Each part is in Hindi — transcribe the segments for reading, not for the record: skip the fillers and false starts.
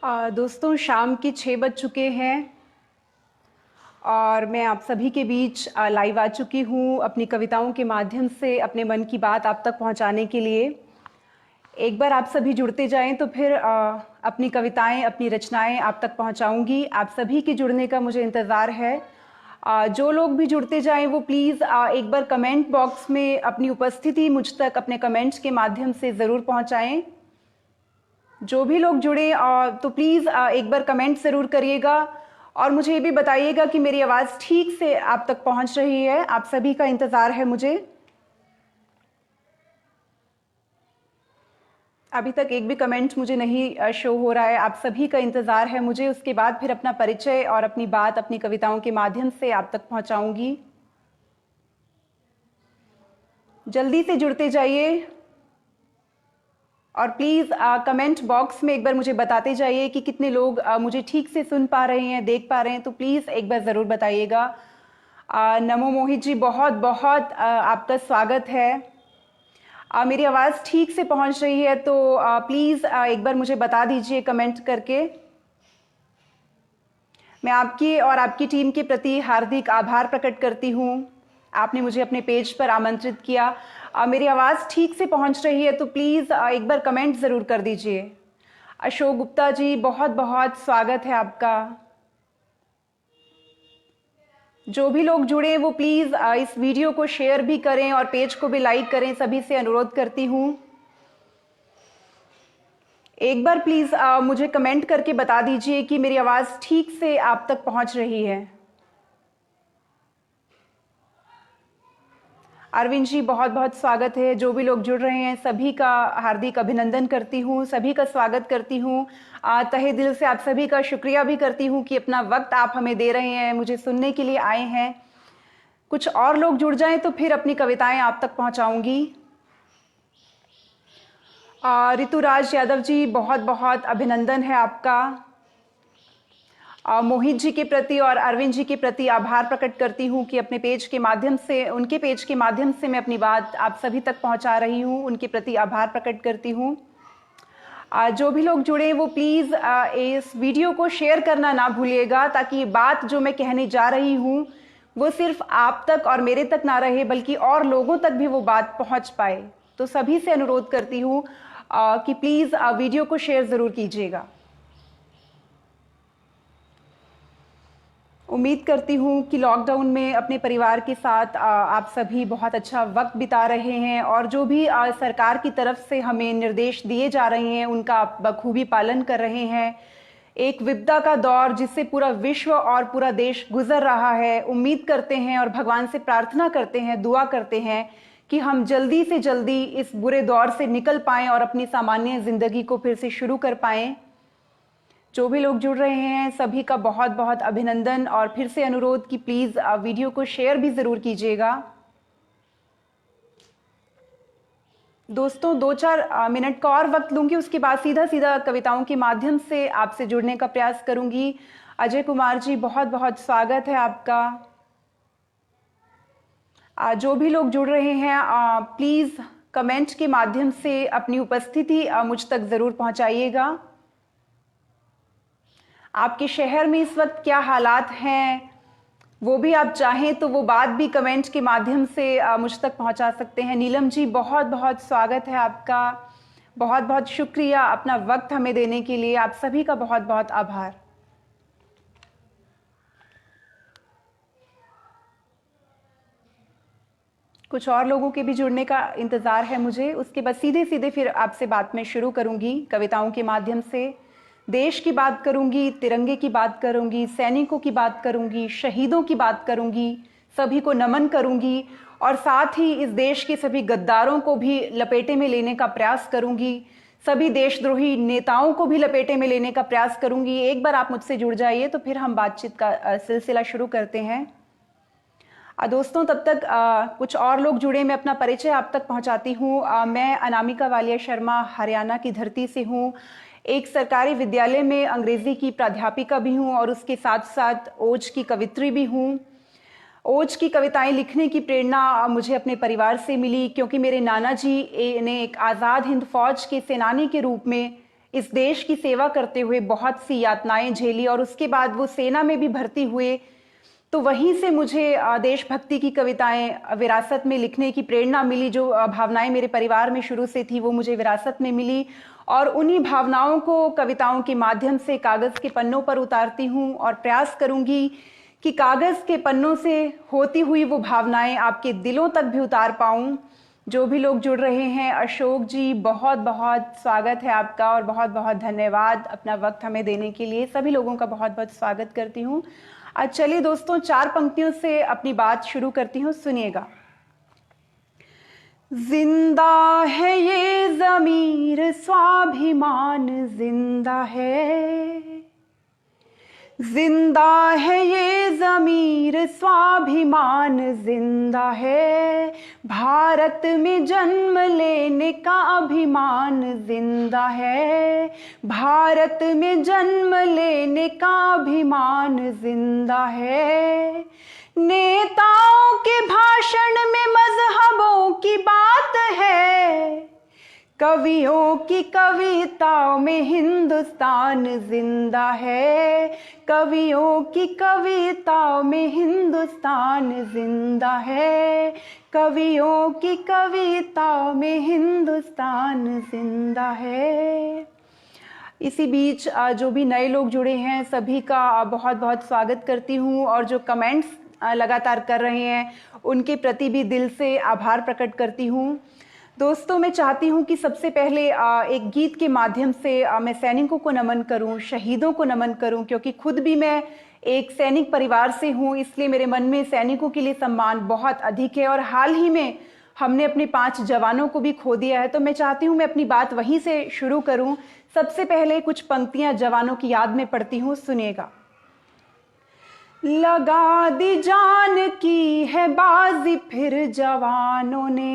दोस्तों शाम के 6 बज चुके हैं और मैं आप सभी के बीच लाइव आ चुकी हूँ अपनी कविताओं के माध्यम से अपने मन की बात आप तक पहुँचाने के लिए। एक बार आप सभी जुड़ते जाएं तो फिर अपनी कविताएं अपनी रचनाएं आप तक पहुँचाऊँगी। आप सभी के जुड़ने का मुझे इंतज़ार है। जो लोग भी जुड़ते जाएं वो प्लीज़ एक बार कमेंट बॉक्स में अपनी उपस्थिति मुझ तक अपने कमेंट्स के माध्यम से ज़रूर पहुँचाएँ। जो भी लोग जुड़े तो प्लीज़ एक बार कमेंट ज़रूर करिएगा और मुझे ये भी बताइएगा कि मेरी आवाज़ ठीक से आप तक पहुंच रही है। आप सभी का इंतज़ार है मुझे। अभी तक एक भी कमेंट मुझे नहीं शो हो रहा है। आप सभी का इंतज़ार है मुझे। उसके बाद फिर अपना परिचय और अपनी बात अपनी कविताओं के माध्यम से आप तक पहुंचाऊंगी। जल्दी से जुड़ते जाइए और प्लीज़ कमेंट बॉक्स में एक बार मुझे बताते जाइए कि कितने लोग मुझे ठीक से सुन पा रहे हैं, देख पा रहे हैं। तो प्लीज़ एक बार ज़रूर बताइएगा। नमो मोहित जी, बहुत बहुत आपका स्वागत है। मेरी आवाज़ ठीक से पहुंच रही है तो प्लीज़ एक बार मुझे बता दीजिए कमेंट करके। मैं आपकी और आपकी टीम के प्रति हार्दिक आभार प्रकट करती हूँ। आपने मुझे अपने पेज पर आमंत्रित किया। मेरी आवाज़ ठीक से पहुंच रही है तो प्लीज़ एक बार कमेंट ज़रूर कर दीजिए। अशोक गुप्ता जी, बहुत बहुत स्वागत है आपका। जो भी लोग जुड़े वो प्लीज़ इस वीडियो को शेयर भी करें और पेज को भी लाइक करें। सभी से अनुरोध करती हूँ। एक बार प्लीज़ मुझे कमेंट करके बता दीजिए कि मेरी आवाज़ ठीक से आप तक पहुंच रही है। अरविंद जी, बहुत बहुत स्वागत है। जो भी लोग जुड़ रहे हैं सभी का हार्दिक अभिनंदन करती हूँ, सभी का स्वागत करती हूँ। तहे दिल से आप सभी का शुक्रिया भी करती हूँ कि अपना वक्त आप हमें दे रहे हैं, मुझे सुनने के लिए आए हैं। कुछ और लोग जुड़ जाएं तो फिर अपनी कविताएं आप तक पहुँचाऊँगी। ऋतुराज यादव जी, बहुत बहुत अभिनंदन है आपका। मोहित जी के प्रति और अरविंद जी के प्रति आभार प्रकट करती हूँ कि अपने पेज के माध्यम से, उनके पेज के माध्यम से मैं अपनी बात आप सभी तक पहुँचा रही हूँ। उनके प्रति आभार प्रकट करती हूँ। जो भी लोग जुड़े वो प्लीज़ इस वीडियो को शेयर करना ना भूलिएगा, ताकि बात जो मैं कहने जा रही हूँ वो सिर्फ आप तक और मेरे तक ना रहे बल्कि और लोगों तक भी वो बात पहुँच पाए। तो सभी से अनुरोध करती हूँ कि प्लीज़ वीडियो को शेयर ज़रूर कीजिएगा। उम्मीद करती हूँ कि लॉकडाउन में अपने परिवार के साथ आप सभी बहुत अच्छा वक्त बिता रहे हैं और जो भी सरकार की तरफ से हमें निर्देश दिए जा रहे हैं उनका आप बखूबी पालन कर रहे हैं। एक विपदा का दौर जिससे पूरा विश्व और पूरा देश गुजर रहा है। उम्मीद करते हैं और भगवान से प्रार्थना करते हैं, दुआ करते हैं कि हम जल्दी से जल्दी इस बुरे दौर से निकल पाएँ और अपनी सामान्य ज़िंदगी को फिर से शुरू कर पाएँ। जो भी लोग जुड़ रहे हैं सभी का बहुत बहुत अभिनंदन और फिर से अनुरोध कि प्लीज़ वीडियो को शेयर भी ज़रूर कीजिएगा। दोस्तों 2-4 मिनट का और वक्त लूँगी, उसके बाद सीधा सीधा कविताओं के माध्यम से आपसे जुड़ने का प्रयास करूँगी। अजय कुमार जी, बहुत बहुत स्वागत है आपका। जो भी लोग जुड़ रहे हैं प्लीज़ कमेंट के माध्यम से अपनी उपस्थिति मुझ तक ज़रूर पहुँचाइएगा। आपके शहर में इस वक्त क्या हालात हैं वो भी आप चाहें तो वो बात भी कमेंट के माध्यम से मुझ तक पहुंचा सकते हैं। नीलम जी, बहुत बहुत स्वागत है आपका। बहुत बहुत शुक्रिया अपना वक्त हमें देने के लिए। आप सभी का बहुत बहुत आभार। कुछ और लोगों के भी जुड़ने का इंतज़ार है मुझे। उसके बाद सीधे सीधे फिर आपसे बात मैं शुरू करूंगी कविताओं के माध्यम से। देश की बात करूंगी, तिरंगे की बात करूंगी, सैनिकों की बात करूंगी, शहीदों की बात करूंगी, सभी को नमन करूंगी और साथ ही इस देश के सभी गद्दारों को भी लपेटे में लेने का प्रयास करूंगी। सभी देशद्रोही नेताओं को भी लपेटे में लेने का प्रयास करूंगी। एक बार आप मुझसे जुड़ जाइए तो फिर हम बातचीत का सिलसिला शुरू करते हैं। दोस्तों तब तक कुछ और लोग जुड़े, मैं अपना परिचय आप तक पहुंचाती हूँ। मैं अनामिका वालिया शर्मा हरियाणा की धरती से हूँ। एक सरकारी विद्यालय में अंग्रेजी की प्राध्यापिका भी हूँ और उसके साथ साथ ओज की कवित्री भी हूँ। ओज की कविताएं लिखने की प्रेरणा मुझे अपने परिवार से मिली, क्योंकि मेरे नाना जी ने एक आज़ाद हिंद फौज के सेनानी के रूप में इस देश की सेवा करते हुए बहुत सी यातनाएं झेली और उसके बाद वो सेना में भी भर्ती हुए। तो वहीं से मुझे देशभक्ति की कविताएं विरासत में लिखने की प्रेरणा मिली। जो भावनाएं मेरे परिवार में शुरू से थी वो मुझे विरासत में मिली और उन्हीं भावनाओं को कविताओं के माध्यम से कागज़ के पन्नों पर उतारती हूँ और प्रयास करूँगी कि कागज़ के पन्नों से होती हुई वो भावनाएं आपके दिलों तक भी उतार पाऊँ। जो भी लोग जुड़ रहे हैं, अशोक जी बहुत बहुत स्वागत है आपका और बहुत बहुत धन्यवाद अपना वक्त हमें देने के लिए। सभी लोगों का बहुत बहुत स्वागत करती हूँ। आज चलिए दोस्तों 4 पंक्तियों से अपनी बात शुरू करती हूँ, सुनिएगा। जिंदा है ये ज़मीर स्वाभिमान जिंदा है, जिंदा है ये ज़मीर स्वाभिमान जिंदा है, भारत में जन्म लेने का अभिमान जिंदा है, भारत में जन्म लेने का अभिमान जिंदा है। नेताओं के भाषण में मजहबों की बात है, कवियों की कविताओं में हिंदुस्तान जिंदा है, कवियों की कविताओं में हिंदुस्तान जिंदा है, कवियों की कविताओं में हिंदुस्तान जिंदा है। इसी बीच जो भी नए लोग जुड़े हैं सभी का बहुत बहुत स्वागत करती हूँ और जो कमेंट्स लगातार कर रहे हैं उनके प्रति भी दिल से आभार प्रकट करती हूँ। दोस्तों मैं चाहती हूँ कि सबसे पहले एक गीत के माध्यम से मैं सैनिकों को नमन करूँ, शहीदों को नमन करूँ, क्योंकि खुद भी मैं एक सैनिक परिवार से हूँ, इसलिए मेरे मन में सैनिकों के लिए सम्मान बहुत अधिक है और हाल ही में हमने अपने 5 जवानों को भी खो दिया है। तो मैं चाहती हूँ मैं अपनी बात वहीं से शुरू करूँ। सबसे पहले कुछ पंक्तियाँ जवानों की याद में पढ़ती हूँ, सुनिएगा। लगा दी जान की है बाजी फिर जवानों ने,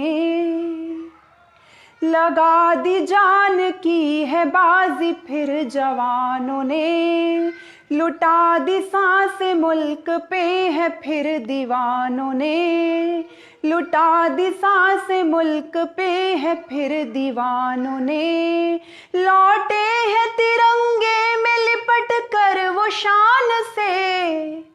लगा दी जान की है बाजी फिर जवानों ने, लुटा दी सांसें मुल्क पे है फिर दीवानों ने, लुटा दी सांसें मुल्क पे है फिर दीवानों ने, लौटे हैं तिरंगे में लिपट कर वो शान से,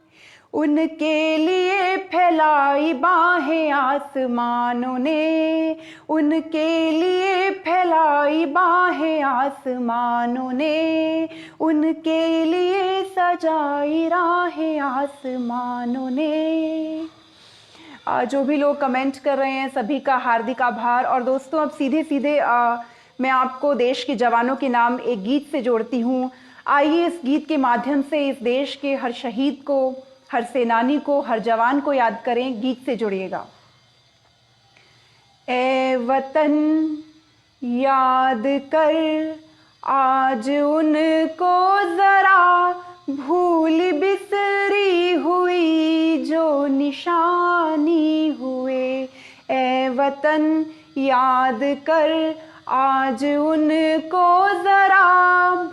उनके लिए फैलाई बाहें आसमानों ने, उनके लिए फैलाई बाहें आसमानों ने, उनके लिए सजाई राहें आसमानों ने। जो भी लोग कमेंट कर रहे हैं सभी का हार्दिक आभार। और दोस्तों अब सीधे सीधे मैं आपको देश के जवानों के नाम एक गीत से जोड़ती हूँ। आइए इस गीत के माध्यम से इस देश के हर शहीद को, हर सेनानी को, हर जवान को याद करें। गीत से जुड़िएगा। ए वतन याद कर आज उनको जरा, भूल बिसरी हुई जो निशानी हुए। ए वतन याद कर आज उनको जरा,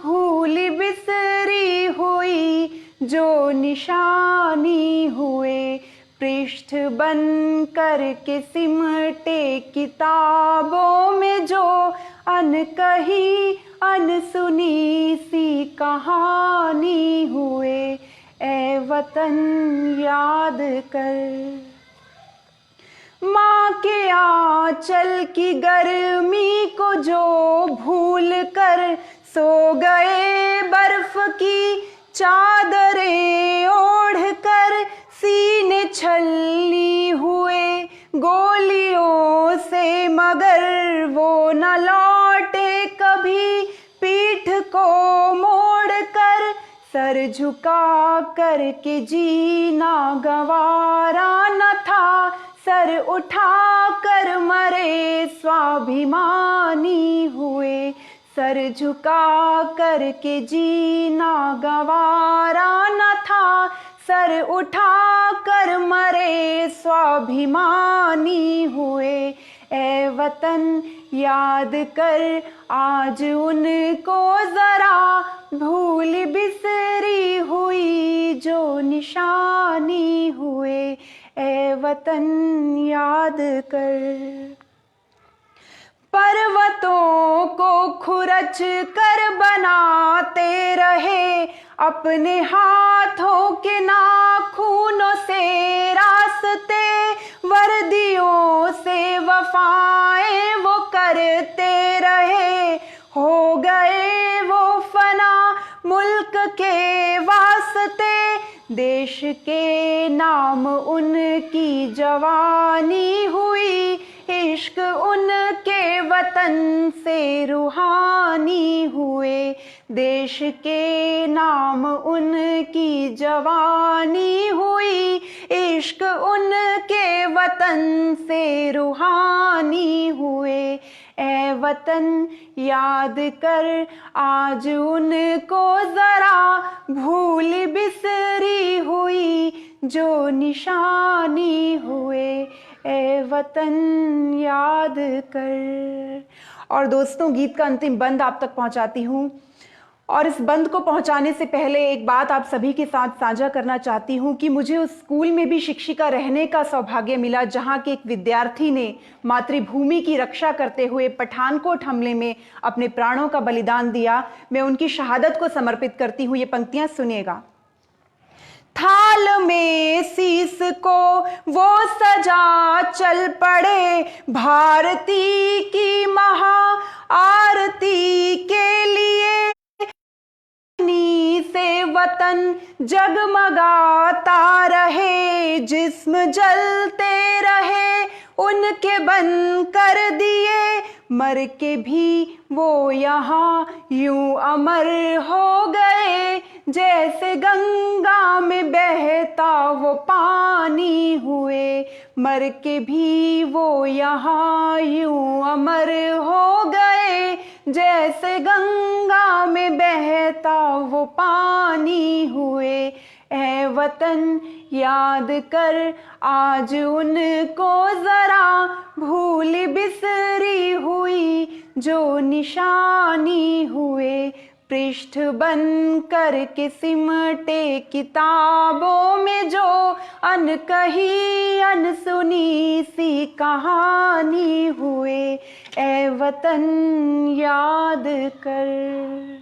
भूल बिसरी हुई जो निशानी हुए। पृष्ठ बन कर के सिमटे किताबों में जो अनकही अनसुनी सी कहानी हुए। ए वतन याद कर माँ के आंचल की गर्मी को जो भूल कर सो गए, बर्फ की चादरें ओढ़ कर सीने छलनी हुए गोलियों से, मगर वो न लौटे कभी पीठ को मोड़ कर। सर झुका कर के जीना गवारा न था, सर उठा कर मरे स्वाभिमानी हुए। सर झुका कर के जीना गवारा न था, सर उठा कर मरे स्वाभिमानी हुए। ए वतन याद कर आज उनको जरा, भूल बिसरी हुई जो निशानी हुए। ए वतन याद कर पर्वतों को खुरच कर बनाते रहे, अपने हाथों के नाखूनों से रास्ते, वर्दियों से वफाएं वो करते रहे। हो गए वो फना मुल्क के वास्ते, देश के नाम उनकी जवानी हुई, इश्क उनके वतन से रूहानी हुए। देश के नाम उनकी जवानी हुई, इश्क उनके वतन से रूहानी हुए। ए वतन याद कर आज उनको जरा, भूल बिसरी हुई जो निशानी हुए। ए वतन याद कर। और दोस्तों, गीत का अंतिम बंद आप तक पहुंचाती हूँ, और इस बंद को पहुंचाने से पहले एक बात आप सभी के साथ साझा करना चाहती हूं कि मुझे उस स्कूल में भी शिक्षिका रहने का सौभाग्य मिला जहां के एक विद्यार्थी ने मातृभूमि की रक्षा करते हुए पठानकोट हमले में अपने प्राणों का बलिदान दिया। मैं उनकी शहादत को समर्पित करती हूं। ये पंक्तियां सुनिएगा। थाल में शीस को वो सजा चल पड़े, भारती की महा आरती के लिए। से वतन जगमगाता रहे, जिस्म जलते रहे उनके बन कर दिए, मर के भी वो यहाँ यूं अमर हो गए, जैसे गंगा में बहता वो पानी हुए। मर के भी वो यहाँ यूं अमर हो गए, जैसे गंगा में बहता वो पानी हुए। ए वतन याद कर आज उनको जरा, भूल बिसरी हुई जो निशानी हुए। पृष्ठ बन कर के सिमटे किताबों में जो अनकही अनसुनी सी कहानी हुए। ए वतन याद कर।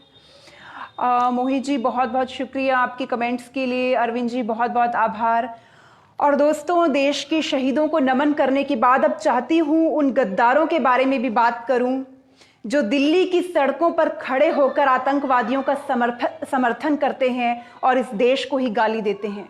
मोहित जी बहुत बहुत शुक्रिया आपके कमेंट्स के लिए। अरविंद जी बहुत बहुत आभार। और दोस्तों, देश के शहीदों को नमन करने के बाद अब चाहती हूँ उन गद्दारों के बारे में भी बात करूँ जो दिल्ली की सड़कों पर खड़े होकर आतंकवादियों का समर्थन करते हैं और इस देश को ही गाली देते हैं।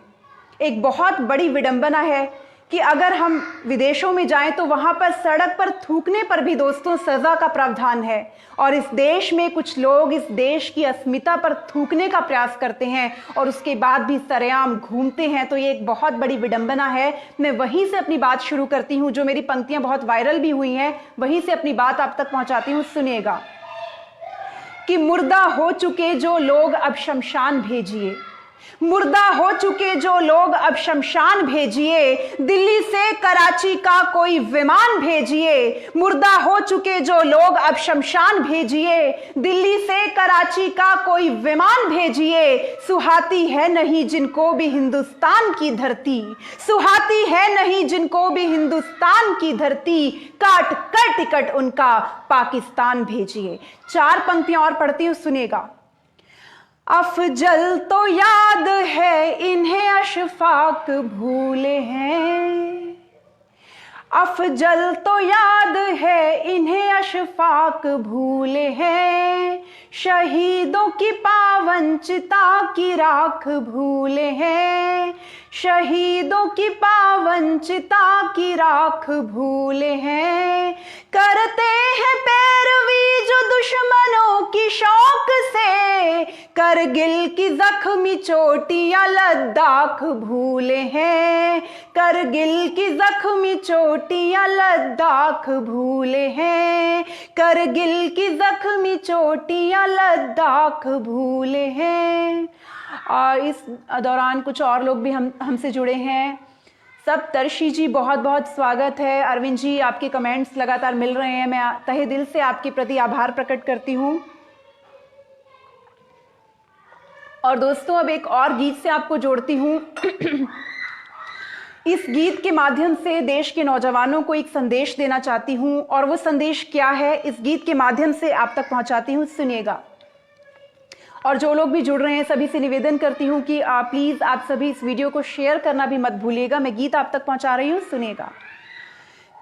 एक बहुत बड़ी विडंबना है कि अगर हम विदेशों में जाएं तो वहां पर सड़क पर थूकने पर भी दोस्तों सजा का प्रावधान है, और इस देश में कुछ लोग इस देश की अस्मिता पर थूकने का प्रयास करते हैं और उसके बाद भी सरेआम घूमते हैं। तो ये एक बहुत बड़ी विडंबना है। मैं वहीं से अपनी बात शुरू करती हूं, जो मेरी पंक्तियां बहुत वायरल भी हुई हैं, वहीं से अपनी बात आप तक पहुंचाती हूं। सुनिएगा कि मुर्दा हो चुके जो लोग अब शमशान भेजिए, मुर्दा हो चुके जो लोग अब शमशान भेजिए, दिल्ली से कराची का कोई विमान भेजिए। मुर्दा हो चुके जो लोग अब शमशान भेजिए, दिल्ली से कराची का कोई विमान भेजिए। सुहाती है नहीं जिनको भी हिंदुस्तान की धरती, सुहाती है नहीं जिनको भी हिंदुस्तान की धरती, काट कर टिकट उनका पाकिस्तान भेजिए। 4 पंक्तियां और पढ़ती हूं, सुनिएगा। अफजल तो याद है इन्हें अशफाक भूले हैं, अफजल तो याद है इन्हें अशफाक भूले हैं। शहीदों की पावन चिता की राख भूले हैं, शहीदों की पावन चिता की राख भूले हैं। करते हैं पैरवी जो दुश्मनों की शौक से, करगिल की जख्मी चोटियां लद्दाख भूले हैं, करगिल की जख्मी चोटियां लद्दाख भूले हैं, करगिल की जख्मी चोटियां लद्दाख भूले हैं। और इस दौरान कुछ और लोग भी हमसे जुड़े हैं। सब तरशी जी बहुत बहुत स्वागत है। अरविंद जी आपके कमेंट्स लगातार मिल रहे हैं, मैं तहे दिल से आपके प्रति आभार प्रकट करती हूँ। और दोस्तों, अब एक और गीत से आपको जोड़ती हूँ। इस गीत के माध्यम से देश के नौजवानों को एक संदेश देना चाहती हूँ, और वो संदेश क्या है इस गीत के माध्यम से आप तक पहुँचाती हूँ। सुनिएगा। और जो लोग भी जुड़ रहे हैं सभी से निवेदन करती हूँ कि प्लीज़ आप सभी इस वीडियो को शेयर करना भी मत भूलिएगा। मैं गीत आप तक पहुँचा रही हूँ, सुनिएगा।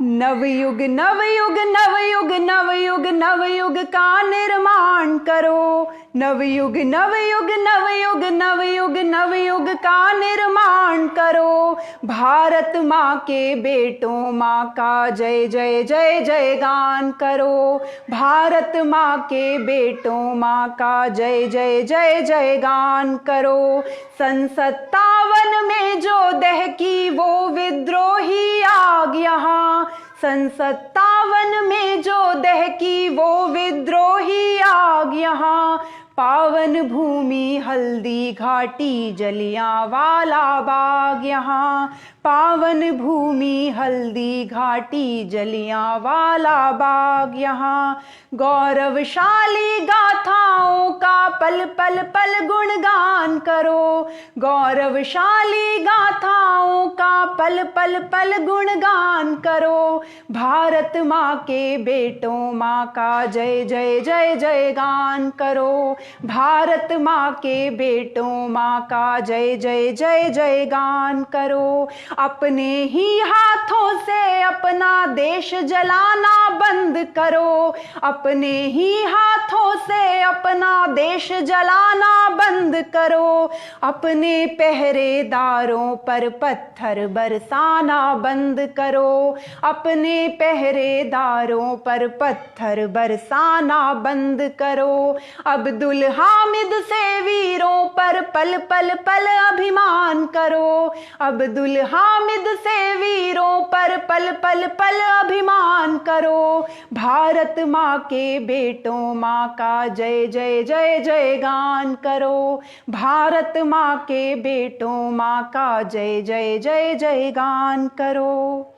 नवयुग नवयुग नवयुग नवयुग नवयुग का निर्माण करो, नवयुग नवयुग नवयुग नवयुग नवयुग का निर्माण करो। भारत माँ के बेटों माँ का जय जय जय जय गान करो, भारत माँ के बेटों माँ का जय जय जय जय गान करो। सन 57 में जो दहकी वो विद्रोही आग यहाँ, सन 57 में जो दहकी वो विद्रोही आग यहाँ। पावन भूमि हल्दी घाटी जलियांवाला बाग यहाँ, पावन भूमि हल्दी घाटी जलियांवाला बाग यहाँ। गौरवशाली गाथाओं का पल पल पल गुणगान करो, गौरवशाली गाथाओं का पल पल पल गुणगान करो। भारत माँ के बेटों माँ का जय जय जय जय गान करो, भारत माँ के बेटों माँ का जय जय जय जय गान करो। अपने ही हाथों से अपना देश जलाना बंद करो, अपने ही हाथों से अपना देश जलाना बंद करो। अपने पहरेदारों पर पत्थर बरसाना बंद करो, अपने पहरेदारों पर पत्थर बरसाना बंद करो। अब्दुल हामिद से वीरों पर पल पल पल अभिमान करो, अब्दुल हामिद से वीरों पर पल पल पल अभिमान करो। भारत माँ के बेटों माँ का जय जय जय जय गान करो, भारत माँ के बेटों माँ का जय जय जय जय गान करो।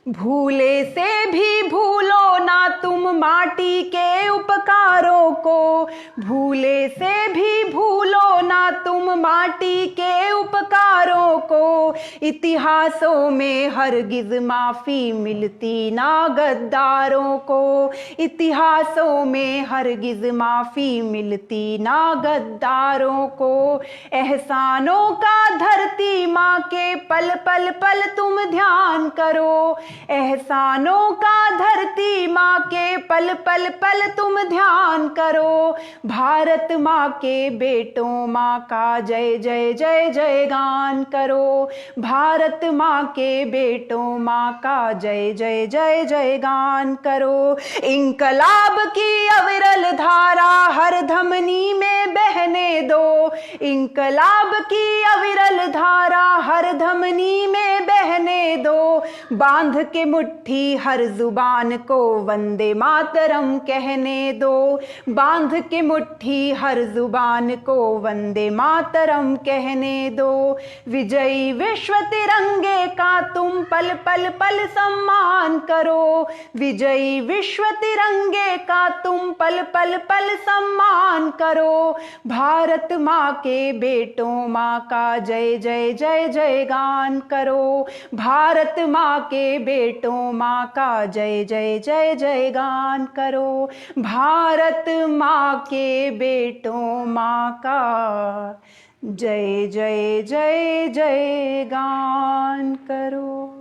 भूले से भी भूलो ना तुम माटी के उपकारों को, भूले से भी भूलो ना तुम माटी के उपकारों को। इतिहासों में हरगिज माफी मिलती ना गद्दारों को, इतिहासों में हरगिज माफी मिलती ना गद्दारों को। एहसानों का धरती माँ के पल पल पल तुम ध्यान करो, एहसानों का धरती माँ के पल पल पल तुम ध्यान करो। भारत माँ के बेटों माँ का जय जय जय जय गान करो, भारत माँ के बेटों माँ का जय जय जय जय गान करो। इंकलाब की अविरल धारा हर धमनी में बहने दो, इंकलाब की अविरल धारा हर धमनी में बहने दो। बांध के मुट्ठी हर जुबान को वंदे मातरम कहने दो, बांध के मुट्ठी हर जुबान को वंदे मातरम कहने दो। विजयी विश्व तिरंगे का तुम पल पल पल सम्मान करो, विजयी विश्व तिरंगे का तुम पल पल पल सम्मान करो। भारत माँ के बेटों माँ का जय जय जय जय गान करो, भारत माँ के बेटों माँ का जय जय जय जय गान करो। भारत माँ के बेटों माँ का जय जय जय जय गान करो।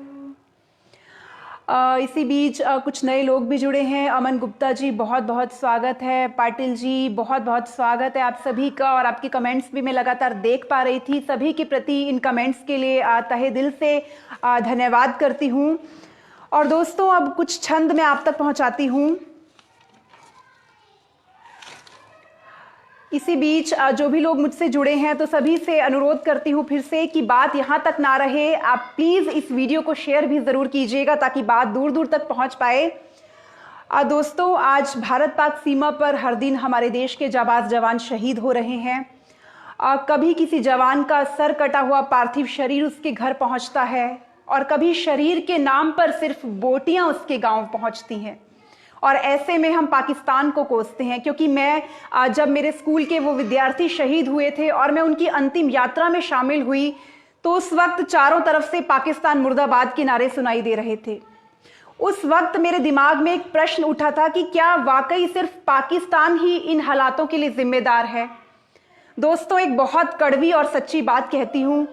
इसी बीच कुछ नए लोग भी जुड़े हैं। अमन गुप्ता जी बहुत बहुत स्वागत है, पाटिल जी बहुत बहुत स्वागत है आप सभी का। और आपके कमेंट्स भी मैं लगातार देख पा रही थी, सभी के प्रति इन कमेंट्स के लिए तहे दिल से धन्यवाद करती हूँ। और दोस्तों अब कुछ छंद मैं आप तक पहुँचाती हूँ। इसी बीच जो भी लोग मुझसे जुड़े हैं तो सभी से अनुरोध करती हूँ फिर से कि बात यहाँ तक ना रहे, आप प्लीज़ इस वीडियो को शेयर भी ज़रूर कीजिएगा ताकि बात दूर दूर तक पहुँच पाए। दोस्तों आज भारत पाक सीमा पर हर दिन हमारे देश के जाबाज जवान शहीद हो रहे हैं। कभी किसी जवान का सर कटा हुआ पार्थिव शरीर उसके घर पहुँचता है और कभी शरीर के नाम पर सिर्फ बोटियाँ उसके गाँव पहुँचती हैं। और ऐसे में हम पाकिस्तान को कोसते हैं, क्योंकि मैं जब मेरे स्कूल के वो विद्यार्थी शहीद हुए थे और मैं उनकी अंतिम यात्रा में शामिल हुई तो उस वक्त चारों तरफ से पाकिस्तान मुर्दाबाद के नारे सुनाई दे रहे थे। उस वक्त मेरे दिमाग में एक प्रश्न उठा था कि क्या वाकई सिर्फ पाकिस्तान ही इन हालातों के लिए जिम्मेदार है। दोस्तों, एक बहुत कड़वी और सच्ची बात कहती हूं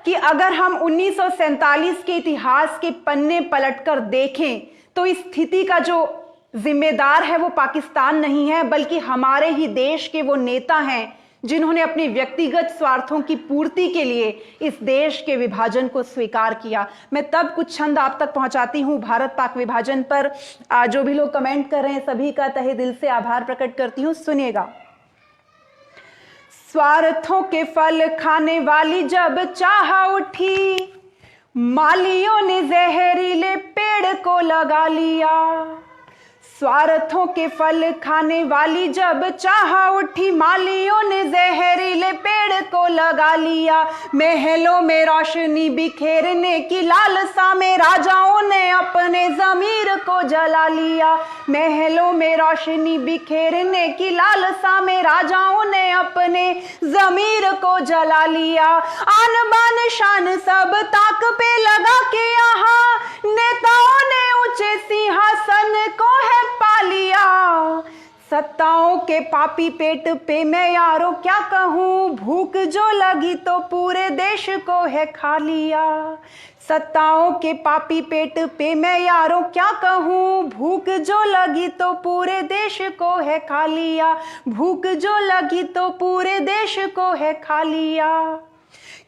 कि अगर हम 1947 के इतिहास के पन्ने पलटकर देखें तो इस स्थिति का जो जिम्मेदार है वो पाकिस्तान नहीं है, बल्कि हमारे ही देश के वो नेता हैं जिन्होंने अपने व्यक्तिगत स्वार्थों की पूर्ति के लिए इस देश के विभाजन को स्वीकार किया। मैं तब कुछ छंद आप तक पहुंचाती हूं भारत पाक विभाजन पर। जो भी लोग कमेंट कर रहे हैं सभी का तहे दिल से आभार प्रकट करती हूं। सुनिएगा। स्वार्थों के फल खाने वाली जब चाह उठी, मालियों ने जहरीले पेड़ को लगा लिया। स्वार्थों के फल खाने वाली जब चाह उठी, मालियों ने जहरीले पेड़ को लगा लिया। महलों में रोशनी बिखेरने की लालसा में राजाओं ने अपने ज़मीर को जला लिया। महलों में रोशनी बिखेरने की लालसा में राजाओं ने अपने ज़मीर को जला लिया। आन बान शान सब ताक पे लगा के यहाँ नेताओं ने ऊंचे सिंहासन को है पा लिया। सत्ताओं के पापी पेट पे मैं यारों क्या कहूँ, भूख जो लगी तो पूरे देश को है खा लिया। सत्ताओं के पापी पेट पे मैं यारों क्या कहूँ, भूख जो लगी तो पूरे देश को है खा लिया। भूख जो लगी तो पूरे देश को है खा लिया।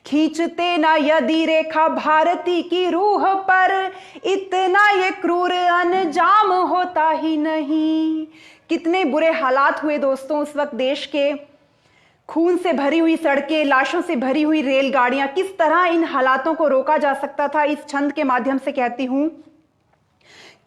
खींचते ना यदि रेखा भारती की रूह पर, इतना ये क्रूर अंजाम होता ही नहीं। कितने बुरे हालात हुए दोस्तों उस वक्त देश के। खून से भरी हुई सड़कें, लाशों से भरी हुई रेलगाड़ियां, किस तरह इन हालातों को रोका जा सकता था। इस छंद के माध्यम से कहती हूं,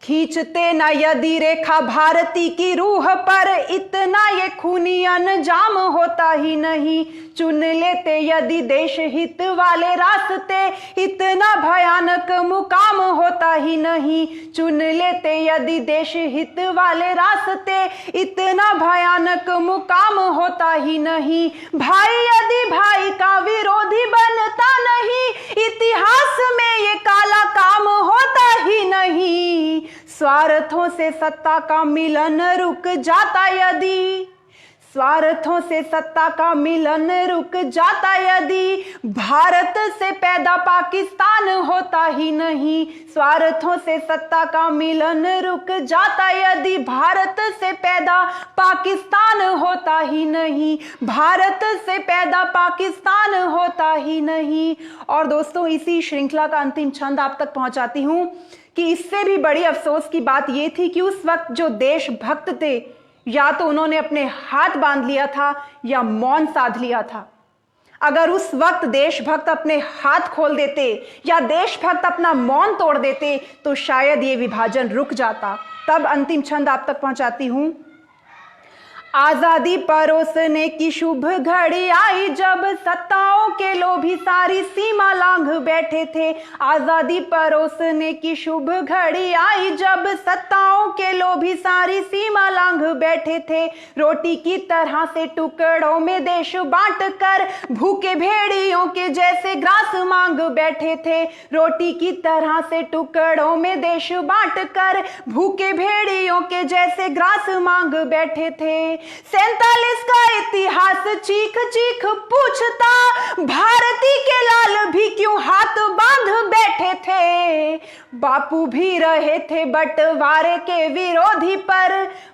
खींचते ना यदि रेखा भारती की रूह पर, इतना ये खूनी अंजाम होता ही नहीं। चुन लेते यदि देश हित वाले रास्ते, इतना भयानक मुकाम होता ही नहीं। चुन लेते यदि देश हित वाले रास्ते, इतना भयानक मुकाम होता ही नहीं। भाई यदि भाई का विरोधी बनता नहीं, इतिहास में ये काला काम होता ही नहीं। स्वार्थों से सत्ता का मिलन रुक जाता यदि, स्वार्थों से सत्ता का मिलन रुक जाता यदि, भारत से पैदा पाकिस्तान होता ही नहीं। स्वार्थों से सत्ता का मिलन रुक जाता यदि, भारत से पैदा पाकिस्तान होता ही नहीं। भारत से पैदा पाकिस्तान होता ही नहीं। और दोस्तों, इसी श्रृंखला का अंतिम छंद आप तक पहुंचाती हूं कि इससे भी बड़ी अफसोस की बात यह थी कि उस वक्त जो देशभक्त थे, या तो उन्होंने अपने हाथ बांध लिया था या मौन साध लिया था। अगर उस वक्त देशभक्त अपने हाथ खोल देते या देशभक्त अपना मौन तोड़ देते तो शायद ये विभाजन रुक जाता। तब अंतिम छंद आप तक पहुंचाती हूं। आजादी परोसने की शुभ घड़ी आई जब सत्ताओं के लोभी सारी सीमा लांघ बैठे थे। आजादी परोसने की शुभ घड़ी आई जब सत्ताओं के लोभी सारी सीमा लांघ बैठे थे। रोटी की तरह से टुकड़ों में देश बांट कर भूखे भेड़ियों के जैसे ग्रास मांग बैठे थे। रोटी की तरह से टुकड़ों में देश बांट कर भूखे भेड़ियों के जैसे ग्रास मांग बैठे थे। 47 का इतिहास चीख चीख पूछता, भारती के लाल भी क्यों हाथ बांध बैठे थे। बापू भी रहे थे बंटवारे के विरोधी पर,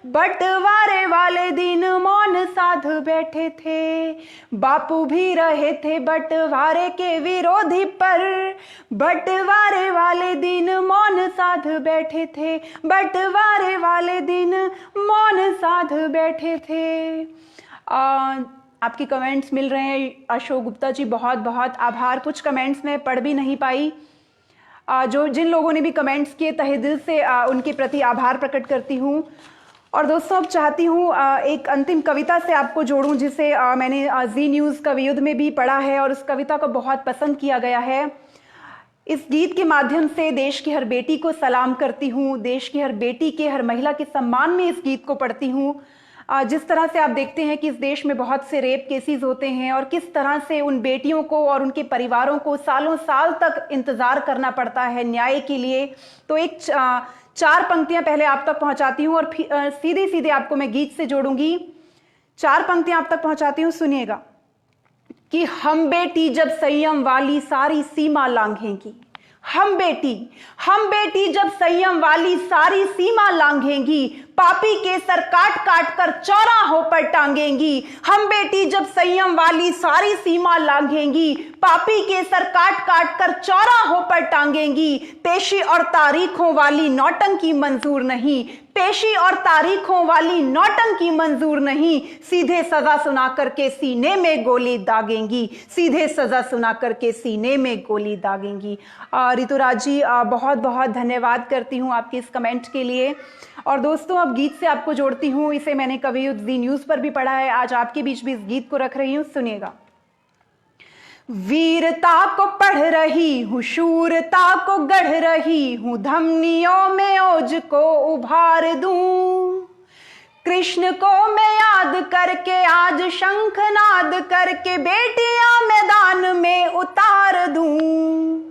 बंटवारे वाले दिन मौन साध बैठे थे। बापू भी रहे थे बंटवारे के विरोधी पर, बंटवारे वाले दिन मौन साध बैठे थे। बंटवारे वाले दिन मौन साध बैठे थे। आपके कमेंट्स मिल रहे हैं अशोक गुप्ता जी, बहुत बहुत आभार। कुछ कमेंट्स मैं पढ़ भी नहीं पाई। जिन लोगों ने भी कमेंट्स किए तहे दिल से उनके प्रति आभार प्रकट करती हूँ। और दोस्तों, अब चाहती हूँ एक अंतिम कविता से आपको जोड़ूं जिसे मैंने जी न्यूज़ कवियुद्ध में भी पढ़ा है और उस कविता को बहुत पसंद किया गया है। इस गीत के माध्यम से देश की हर बेटी को सलाम करती हूँ, देश की हर बेटी के, हर महिला के सम्मान में इस गीत को पढ़ती हूँ। जिस तरह से आप देखते हैं कि इस देश में बहुत से रेप केसेस होते हैं और किस तरह से उन बेटियों को और उनके परिवारों को सालों साल तक इंतजार करना पड़ता है न्याय के लिए, तो एक 4 पंक्तियां पहले आप तक पहुंचाती हूं और सीधे सीधे आपको मैं गीत से जोड़ूंगी। 4 पंक्तियां आप तक पहुंचाती हूं, सुनिएगा कि हम बेटी जब संयम वाली सारी सीमा लांघेंगी, हम बेटी जब संयम वाली सारी सीमा लांघेंगी, पापी के सर काट काट कर चौराहों पर टांगेंगी। हम बेटी जब संयम वाली सारी सीमा लांघेंगी, पापी के सर काट काट कर चौराहों पर टांगेंगी। पेशी और तारीखों वाली नौटंकी मंजूर नहीं, पेशी और तारीखों वाली नौटंकी मंजूर नहीं, सीधे सजा सुना करके सीने में गोली दागेंगी, सीधे सजा सुना करके सीने में गोली दागेंगी। ऋतुराज जी बहुत बहुत धन्यवाद करती हूँ आपके इस कमेंट के लिए। और दोस्तों अब गीत से आपको जोड़ती हूँ, इसे मैंने कभी ज़ी न्यूज़ पर भी पढ़ा है, आज आपके बीच भी इस गीत को रख रही हूँ, सुनिएगा। वीरता को पढ़ रही हूँ, शूरता को गढ़ रही हूँ, धमनियों में ओज को उभार दूं। कृष्ण को मैं याद करके आज शंखनाद करके बेटियां मैदान में उतार दूं।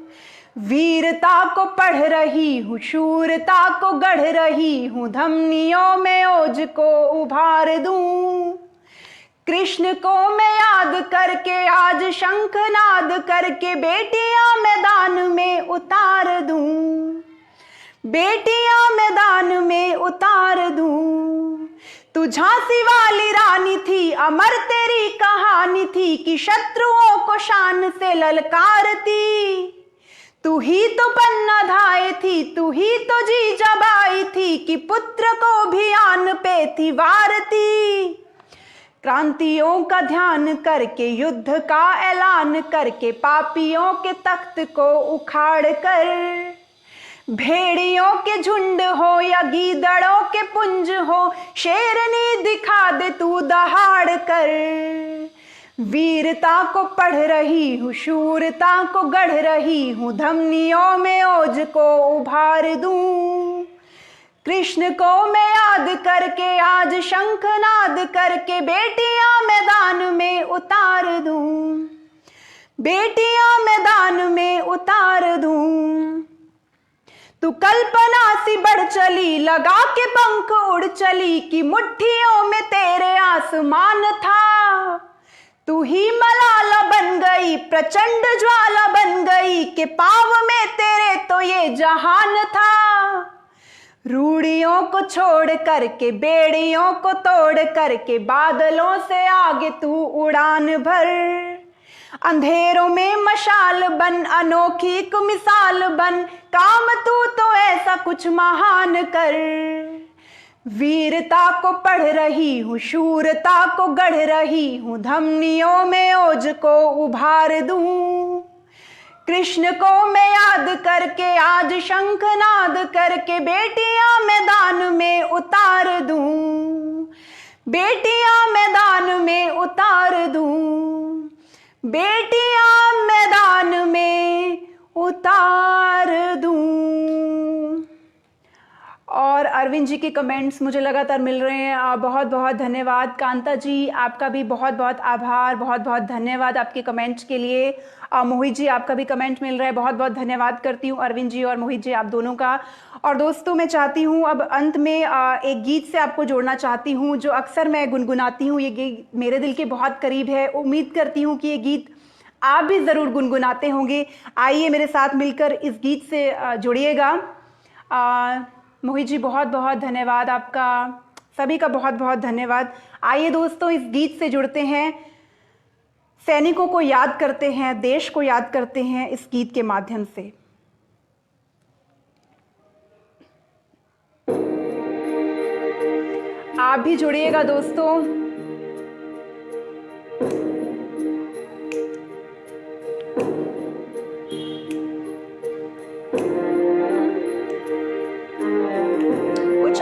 वीरता को पढ़ रही हूँ, शूरता को गढ़ रही हूँ, धमनियों में ओज को उभार दूं। कृष्ण को मैं याद करके आज शंखनाद करके बेटियां मैदान में उतार दूं, बेटियां मैदान में उतार दूं। तू झांसी वाली रानी थी, अमर तेरी कहानी थी कि शत्रुओं को शान से ललकारती। तू ही तो पन्ना धाए थी, तू ही तो जी जबाई थी कि पुत्र को भी आन पे थी वारती। क्रांतियों का ध्यान करके युद्ध का ऐलान करके पापियों के तख्त को उखाड़ कर, भेड़ियों के झुंड हो या गीदड़ों के पुंज हो, शेरनी दिखा दे तू दहाड़ कर। वीरता को पढ़ रही हूँ, शूरता को गढ़ रही हूँ, धमनियों में ओज को उभार दूं। कृष्ण को मैं याद करके आज शंखनाद करके बेटियां मैदान में उतार दूं, बेटियां मैदान में उतार दूं। तू कल्पना सी बढ़ चली, लगा के पंख उड़ चली कि मुट्ठियों में तेरे आसमान था। तू ही मलाला बन गई, प्रचंड ज्वाला बन गई कि पाव में तेरे तो ये जहान था। रूढ़ियों को छोड़ करके बेड़ियों को तोड़ करके बादलों से आगे तू उड़ान भर। अंधेरों में मशाल बन, अनोखी एक मिसाल बन, काम तू तो ऐसा कुछ महान कर। वीरता को पढ़ रही हूँ, शूरता को गढ़ रही हूँ, धमनियों में ओज को उभार दूं। कृष्ण को मैं याद करके आज शंखनाद करके बेटियां मैदान में उतार दूं, बेटियां मैदान में उतार दूं, बेटियां मैदान में उतार दूं। और अरविंद जी के कमेंट्स मुझे लगातार मिल रहे हैं, बहुत बहुत धन्यवाद। कांता जी आपका भी बहुत बहुत आभार, बहुत बहुत धन्यवाद आपके कमेंट्स के लिए। मोहित जी आपका भी कमेंट मिल रहा है, बहुत बहुत धन्यवाद करती हूँ अरविंद जी और मोहित जी आप दोनों का। और दोस्तों मैं चाहती हूँ अब अंत में एक गीत से आपको जोड़ना चाहती हूँ जो अक्सर मैं गुनगुनाती हूँ। ये गीत मेरे दिल के बहुत करीब है, उम्मीद करती हूँ कि ये गीत आप भी ज़रूर गुनगुनाते होंगे। आइए मेरे साथ मिलकर इस गीत से जुड़िएगा। मोहित जी बहुत बहुत धन्यवाद आपका, सभी का बहुत बहुत धन्यवाद। आइए दोस्तों इस गीत से जुड़ते हैं, सैनिकों को याद करते हैं, देश को याद करते हैं इस गीत के माध्यम से। आप भी जुड़िएगा दोस्तों।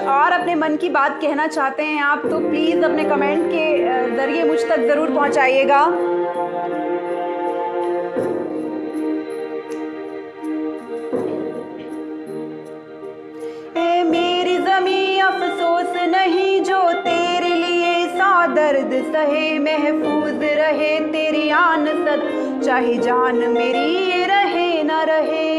और अपने मन की बात कहना चाहते हैं आप तो प्लीज अपने कमेंट के जरिए मुझ तक जरूर पहुंचाइएगा। ए मेरी ज़मीं अफसोस नहीं जो तेरे लिए दर्द सहे, महफूज रहे तेरी आन सद, चाहे जान मेरी ये रहे न रहे।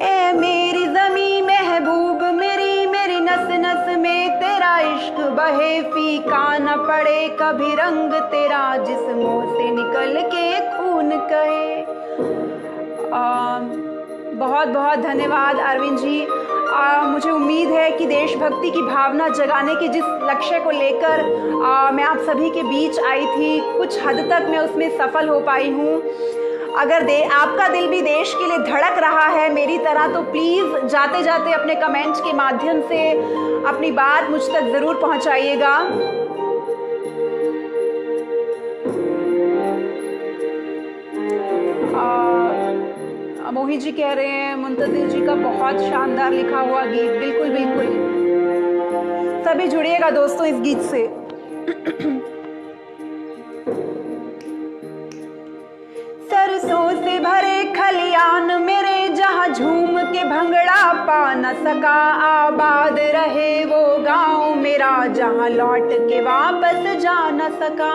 ए मेरी ज़मीं महबूब मेरी, मेरी नस नस में तेरा इश्क बहे, फीका न पड़े कभी रंग तेरा, जिस्मों से निकल के खून कहे। बहुत बहुत धन्यवाद अरविंद जी। मुझे उम्मीद है कि देशभक्ति की भावना जगाने के जिस लक्ष्य को लेकर मैं आप सभी के बीच आई थी, कुछ हद तक मैं उसमें सफल हो पाई हूँ। अगर आपका दिल भी देश के लिए धड़क रहा है मेरी तरह, तो प्लीज़ जाते जाते अपने कमेंट्स के माध्यम से अपनी बात मुझ तक ज़रूर पहुँचाइएगा। मोहित जी कह रहे हैं मुंतज़िर जी का बहुत शानदार लिखा हुआ गीत। बिल्कुल बिल्कुल, सभी जुड़िएगा दोस्तों इस गीत से। सरसों से भरे खलियान मेरे, जहाँ झूम के भंगड़ा पा न सका, आबाद रहे वो गांव मेरा, जहाँ लौट के वापस जा न सका।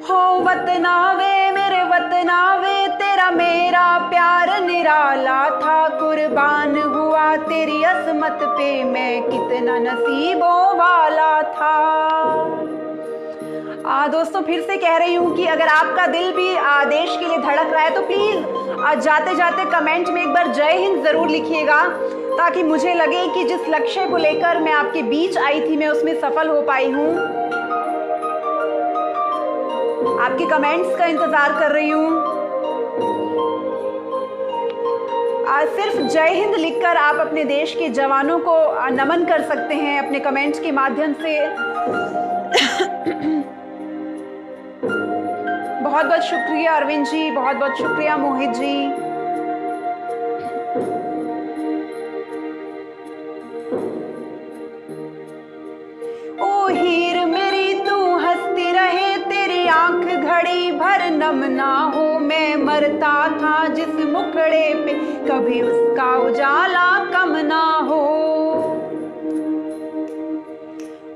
हो वतनावे मेरे वतनावे, तेरा मेरा प्यार निराला था, कुर्बान हुआ तेरी असमत पे, मैं कितना नसीबों वाला था। दोस्तों फिर से कह रही हूँ कि अगर आपका दिल भी देश के लिए धड़क रहा है तो प्लीज़ जाते जाते कमेंट में एक बार जय हिंद ज़रूर लिखिएगा, ताकि मुझे लगे कि जिस लक्ष्य को लेकर मैं आपके बीच आई थी मैं उसमें सफल हो पाई हूँ। आपके कमेंट्स का इंतज़ार कर रही हूँ। सिर्फ जय हिंद लिखकर आप अपने देश के जवानों को नमन कर सकते हैं अपने कमेंट्स के माध्यम से। बहुत बहुत शुक्रिया अरविंद जी, बहुत बहुत शुक्रिया मोहित जी। ओ हीर मेरी तू हंसती रहे, तेरी आंख घड़ी भर नम ना हो, मैं मरता था जिस मुखड़े पे, कभी उसका उजाला कम ना हो।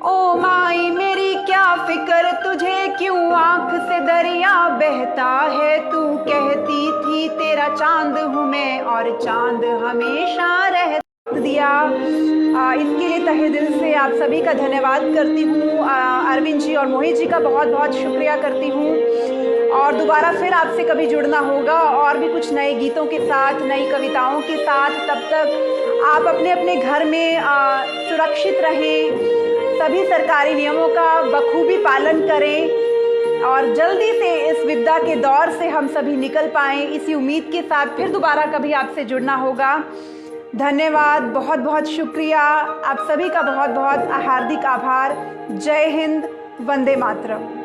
ओ माई मेरी क्या फिक्र तुझे, क्यों आंख से दरिया बहता है, तू कहती थी तेरा चांद हूँ मैं, और चांद हमेशा रह दिया। इसके लिए तहे दिल से आप सभी का धन्यवाद करती हूँ। अरविंद जी और मोहित जी का बहुत बहुत शुक्रिया करती हूँ। और दोबारा फिर आपसे कभी जुड़ना होगा और भी कुछ नए गीतों के साथ, नई कविताओं के साथ। तब तक आप अपने अपने घर में सुरक्षित रहें, सभी सरकारी नियमों का बखूबी पालन करें और जल्दी से इस विपदा के दौर से हम सभी निकल पाएँ, इसी उम्मीद के साथ फिर दोबारा कभी आपसे जुड़ना होगा। धन्यवाद, बहुत बहुत शुक्रिया, आप सभी का बहुत बहुत हार्दिक आभार। जय हिंद, वंदे मातरम।